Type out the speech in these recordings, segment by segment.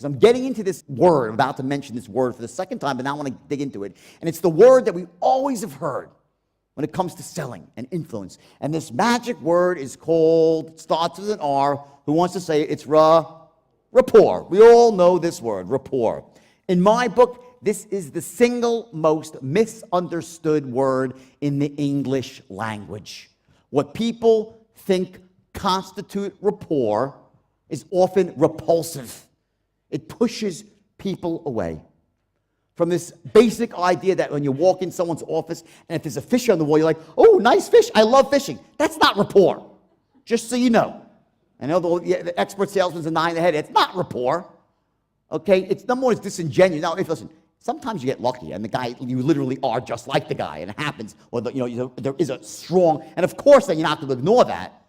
because I'm getting into this word. I'm about to mention this word for the second time, but now I want to dig into it. And it's the word that we always have heard when it comes to selling and influence. And this magic word is called, starts with an R. Who wants to say it? It's rapport. We all know this word, rapport. In my book, this is the single most misunderstood word in the English language. What people think constitute rapport is often repulsive. It pushes people away. From this basic idea that when you walk in someone's office and if there's a fish on the wall, you're like, oh, nice fish, I love fishing. That's not rapport, just so you know. I know the expert salesman's a 9 in the head. It's not rapport. Okay, it's number one, it's disingenuous. Now, listen, sometimes you get lucky, and the guy, you literally are just like the guy, and it happens. Or there is a strong, and of course, then you're not going to ignore that.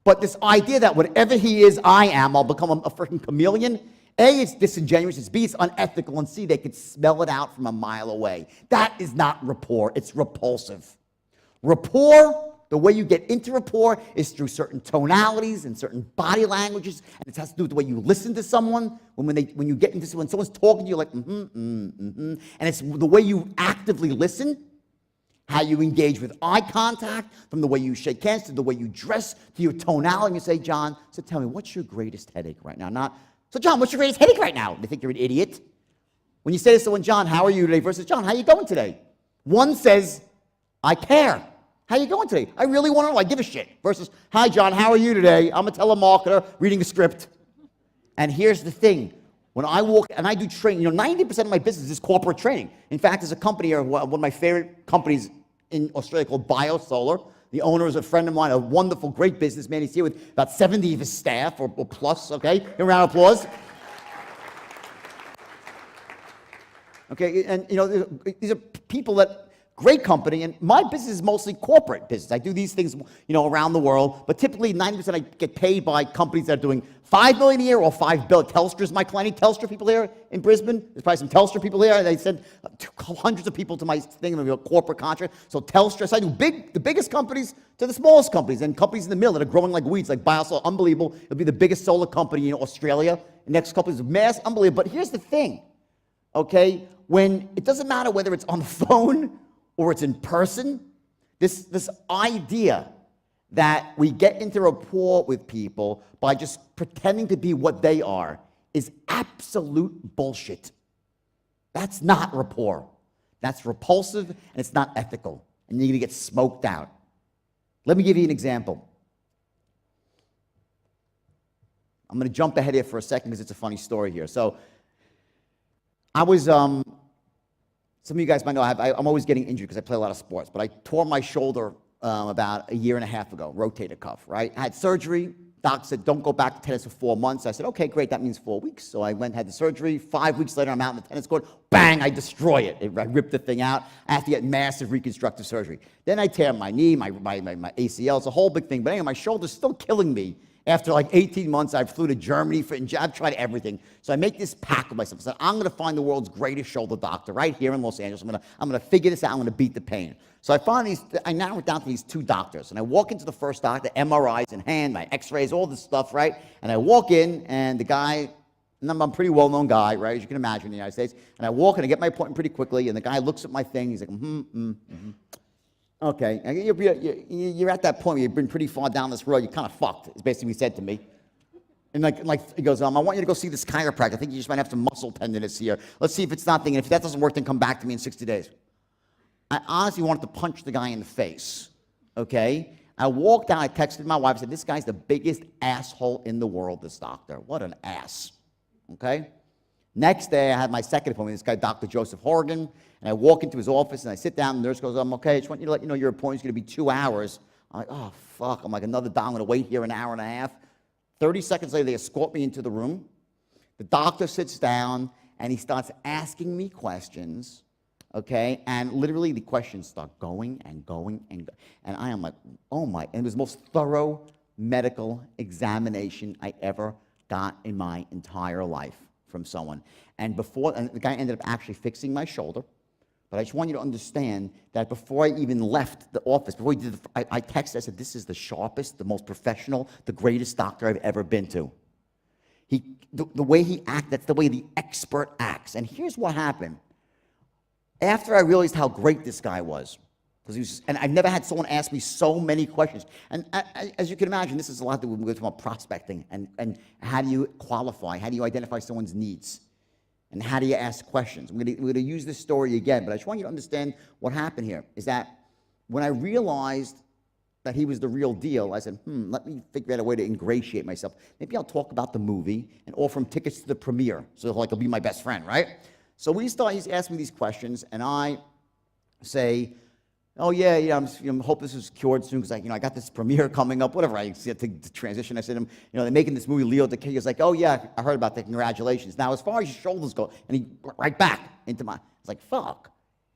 But this idea that whatever he is, I am, I'll become a freaking chameleon. A, it's disingenuous. It's B, it's unethical. And C, they could smell it out from a mile away. That is not rapport. It's repulsive. Rapport, the way you get into rapport is through certain tonalities and certain body languages, and it has to do with the way you listen to someone. When you get into when someone's talking to you, like and it's the way you actively listen, how you engage with eye contact, from the way you shake hands to the way you dress to your tonality. And you say, John, so tell me, what's your greatest headache right now? Not, so John, what's your greatest headache right now? They think you're an idiot. When you say to someone, John, how are you today? Versus, John, how are you going today? One says, I care. How you going today? I really want to know. I give a shit. Versus, hi, John, how are you today? I'm a telemarketer reading a script. And here's the thing. When I walk, and I do training, 90% of my business is corporate training. In fact, there's a company here, one of my favorite companies in Australia called BioSolar. The owner is a friend of mine, a wonderful, great businessman. He's here with about 70 of his staff, or plus, okay? A round of applause. Okay, and these are people that, great company, and my business is mostly corporate business. I do these things, around the world, but typically 90% I get paid by companies that are doing $5 million a year or $5 billion. Telstra's my client. Telstra people here in Brisbane. There's probably some Telstra people here. They sent hundreds of people to my thing, a corporate contract. So Telstra, so I do the biggest companies to the smallest companies, and companies in the middle that are growing like weeds, like BioSolar, unbelievable. It'll be the biggest solar company in Australia. The next couple is mass, unbelievable. But here's the thing, okay? When it doesn't matter whether it's on the phone or it's in person, this idea that we get into rapport with people by just pretending to be what they are is absolute bullshit. That's not rapport. That's repulsive, and it's not ethical, and you're going to get smoked out. Let me give you an example. I'm going to jump ahead here for a second because it's a funny story here. So I was... some of you guys might know I'm always getting injured because I play a lot of sports, but I tore my shoulder about a year and a half ago, rotator cuff, right? I had surgery. Doc said, don't go back to tennis for 4 months. I said, okay, great, that means 4 weeks. So I went and had the surgery. 5 weeks later, I'm out in the tennis court. Bang, I destroy it. I ripped the thing out. I have to get massive reconstructive surgery. Then I tear my knee, my ACL. It's a whole big thing. But anyway, my shoulder's still killing me. After like 18 months, I flew to Germany, I've tried everything. So I make this pact with myself. I said, I'm going to find the world's greatest shoulder doctor right here in Los Angeles. I'm going to figure this out. I'm going to beat the pain. So I narrowed it down to these 2 doctors. And I walk into the first doctor, MRIs in hand, my x-rays, all this stuff, right? And I walk in, and the guy, and I'm a pretty well-known guy, right, as you can imagine in the United States. And I walk, and I get my appointment pretty quickly, and the guy looks at my thing. He's like, Okay, you're at that point where you've been pretty far down this road. You're kind of fucked, is basically what he said to me. And like he goes, I want you to go see this chiropractor. I think you just might have some muscle tenderness here. Let's see if it's not thinking. If that doesn't work, then come back to me in 60 days. I honestly wanted to punch the guy in the face, okay? I walked out, I texted my wife, I said, this guy's the biggest asshole in the world, this doctor. What an ass, okay? Next day, I had my second appointment, this guy, Dr. Joseph Horgan, and I walk into his office, and I sit down, and the nurse goes, I'm okay, I just want you to let you know your appointment's going to be 2 hours. I'm like, oh, fuck. I'm like, another doctor, I'm going to wait here an hour and a half. 30 seconds later, they escort me into the room. The doctor sits down, and he starts asking me questions, okay? And literally, the questions start going and going and going. And I am like, oh, my. And it was the most thorough medical examination I ever got in my entire life from someone. And the guy ended up actually fixing my shoulder. But I just want you to understand that before I even left the office, before he did I texted, I said, this is the sharpest, the most professional, the greatest doctor I've ever been to. The way he acts, that's the way the expert acts. And here's what happened. After I realized how great this guy was, and I've never had someone ask me so many questions. And as you can imagine, this is a lot that we're talking about prospecting and how do you qualify? How do you identify someone's needs? And how do you ask questions? We're going to use this story again, but I just want you to understand what happened here is that when I realized that he was the real deal, I said, let me figure out a way to ingratiate myself. Maybe I'll talk about the movie and offer him tickets to the premiere. So like he'll be my best friend, right? So he's asking me these questions, and I say, oh, yeah, I'm hope this is cured soon because I got this premiere coming up, whatever. I said to transition. I said to him, they're making this movie, Leo DiCaprio. He's like, oh, yeah, I heard about that. Congratulations. Now, as far as your shoulders go, and he right back into my, it's like, fuck.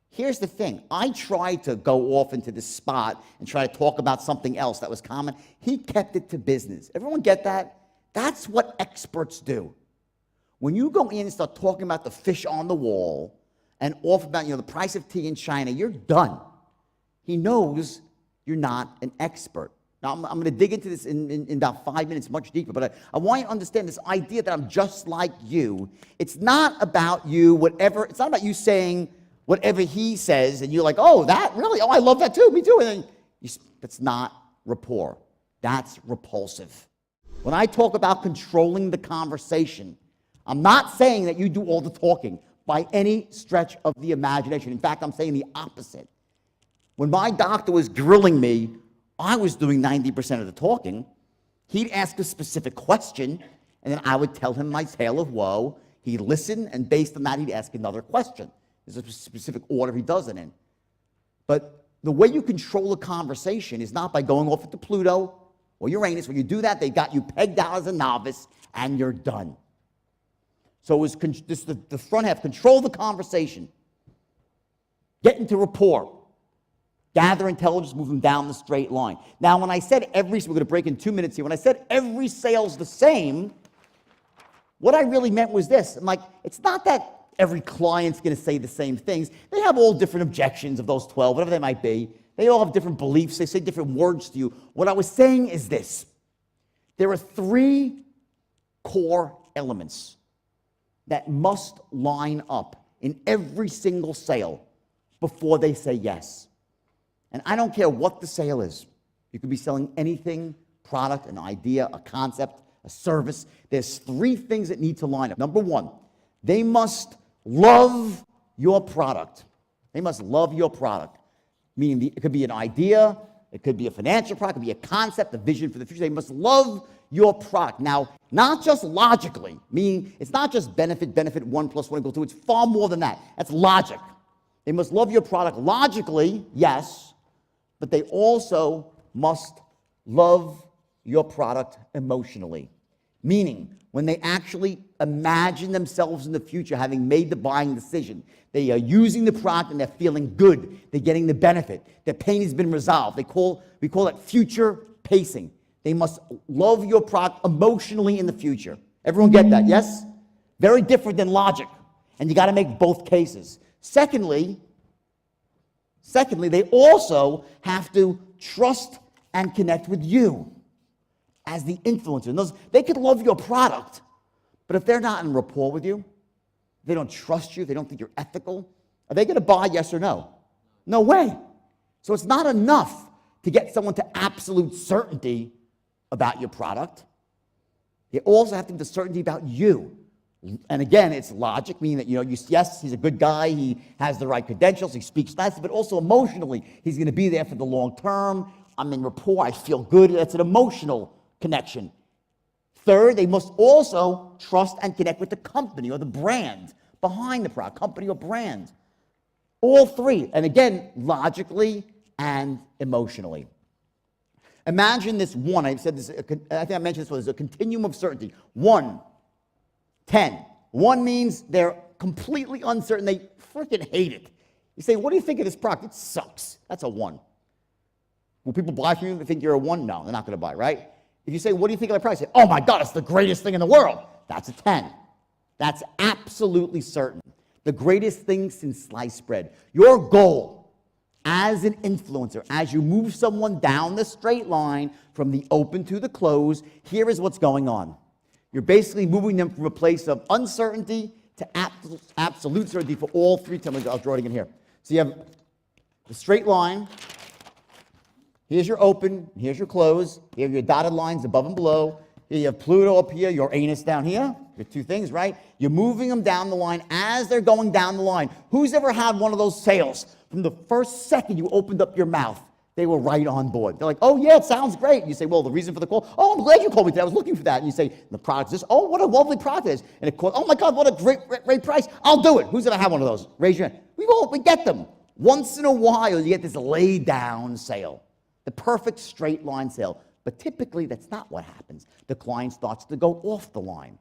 Here's the thing. I tried to go off into this spot and try to talk about something else that was common. He kept it to business. Everyone get that? That's what experts do. When you go in and start talking about the fish on the wall and off about, the price of tea in China, you're done. He knows you're not an expert. Now, I'm going to dig into this in about 5 minutes, much deeper, but I want you to understand this idea that I'm just like you. It's not about you, it's not about you saying whatever he says, and you're like, oh, that, really? Oh, I love that too, me too. And then that's not rapport. That's repulsive. When I talk about controlling the conversation, I'm not saying that you do all the talking by any stretch of the imagination. In fact, I'm saying the opposite. When my doctor was grilling me, I was doing 90% of the talking. He'd ask a specific question, and then I would tell him my tale of woe. He'd listen, and based on that, he'd ask another question. There's a specific order he does it in. But the way you control a conversation is not by going off into Pluto or Uranus. When you do that, they got you pegged out as a novice, and you're done. So it was the front half, control the conversation, get into rapport, gather intelligence, move them down the straight line. Now, when I said we're going to break in 2 minutes here. When I said every sale's the same, what I really meant was this. I'm like, it's not that every client's going to say the same things. They have all different objections of those 12, whatever they might be. They all have different beliefs. They say different words to you. What I was saying is this. There are 3 core elements that must line up in every single sale before they say yes. And I don't care what the sale is. You could be selling anything, product, an idea, a concept, a service. There's 3 things that need to line up. Number 1, they must love your product. They must love your product. Meaning it could be an idea, it could be a financial product, it could be a concept, a vision for the future. They must love your product. Now, not just logically, meaning it's not just benefit, 1 + 1 = 2. It's far more than that. That's logic. They must love your product logically, yes, but they also must love your product emotionally. Meaning, when they actually imagine themselves in the future having made the buying decision, they are using the product and they're feeling good. They're getting the benefit. Their pain has been resolved. We call it future pacing. They must love your product emotionally in the future. Everyone get that, yes? Very different than logic. And you got to make both cases. Secondly, they also have to trust and connect with you as the influencer. And they could love your product, but if they're not in rapport with you, they don't trust you, they don't think you're ethical, are they going to buy, yes or no? No way. So it's not enough to get someone to absolute certainty about your product. They also have to have the certainty about you. And again, it's logic, meaning that, yes, he's a good guy, he has the right credentials, he speaks nicely, but also emotionally, he's going to be there for the long term. I'm in rapport, I feel good. That's an emotional connection. Third, they must also trust and connect with the company or the brand behind the product, company or brand. All 3, and again, logically and emotionally. Imagine this one, I said this, I think I mentioned this one, there's a continuum of certainty. 1, 10. 1 means they're completely uncertain, they freaking hate it. You say, what do you think of this product? It sucks. That's a 1. Will people buy from you if they think you're a 1? No, they're not going to buy, right? If you say, what do you think of the price? Say, oh my God, it's the greatest thing in the world. That's a 10. That's absolutely certain. The greatest thing since sliced bread. Your goal as an influencer, as you move someone down the straight line from the open to the close, here is what's going on. You're basically moving them from a place of uncertainty to absolute certainty for all three times. I'll draw it again here. So you have the straight line. Here's your open, here's your close. Here are your dotted lines above and below. Here you have Pluto up here, Uranus down here. Your two things, right? You're moving them down the line as they're going down the line. Who's ever had one of those sales? From the first second you opened up your mouth, they were right on board. They're like, oh yeah, it sounds great. And you say, well, the reason for the call, oh, I'm glad you called me today. I was looking for that. And you say, the product is this. Oh, what a lovely product it is. And it costs, oh my God, what a great price. I'll do it. Who's ever had one of those? Raise your hand. We get them. Once in a while, you get this laid down sale. The perfect straight line sale. But typically, that's not what happens. The client starts to go off the line.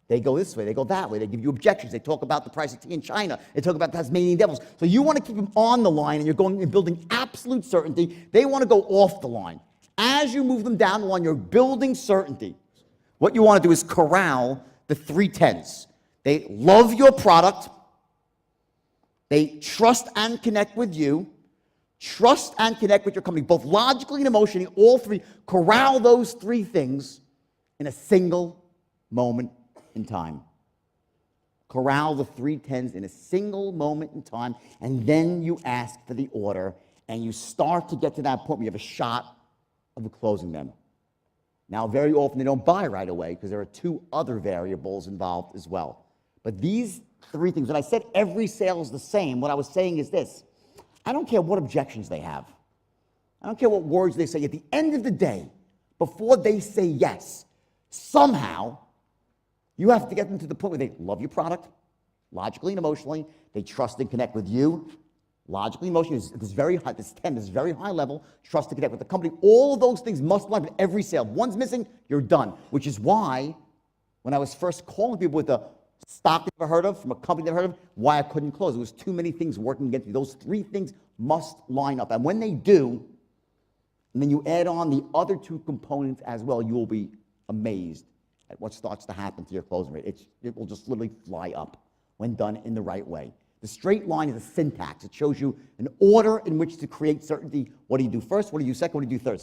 They go this way, they go that way, they give you objections, they talk about the price of tea in China, they talk about Tasmanian devils. So you want to keep them on the line, and you're going and building absolute certainty. They want to go off the line. As you move them down the line, you're building certainty. What you want to do is corral the 310s. They love your product, they trust and connect with you, trust and connect with your company, both logically and emotionally, all three. Corral those three things in a single moment in time. Corral the 310s in a single moment in time, and then you ask for the order, and you start to get to that point where you have a shot of closing them. Now, very often they don't buy right away because there are two other variables involved as well. But these three things, when I said every sale is the same, what I was saying is this: I don't care what objections they have. I don't care what words they say. At the end of the day, before they say yes, somehow you have to get them to the point where they love your product, logically and emotionally. They trust and connect with you, logically and emotionally. This very high, this 10, this very high level, trust and connect with the company. All of those things must line up in every sale. One's missing, you're done. Which is why, when I was first calling people with a stock they've never heard of, from a company they've never heard of, why I couldn't close. There was too many things working against me. Those three things must line up. And when they do, and then you add on the other two components as well, you will be amazed at what starts to happen to your closing rate. It will just literally fly up when done in the right way. The straight line is a syntax. It shows you an order in which to create certainty. What do you do first? What do you do second? What do you do third?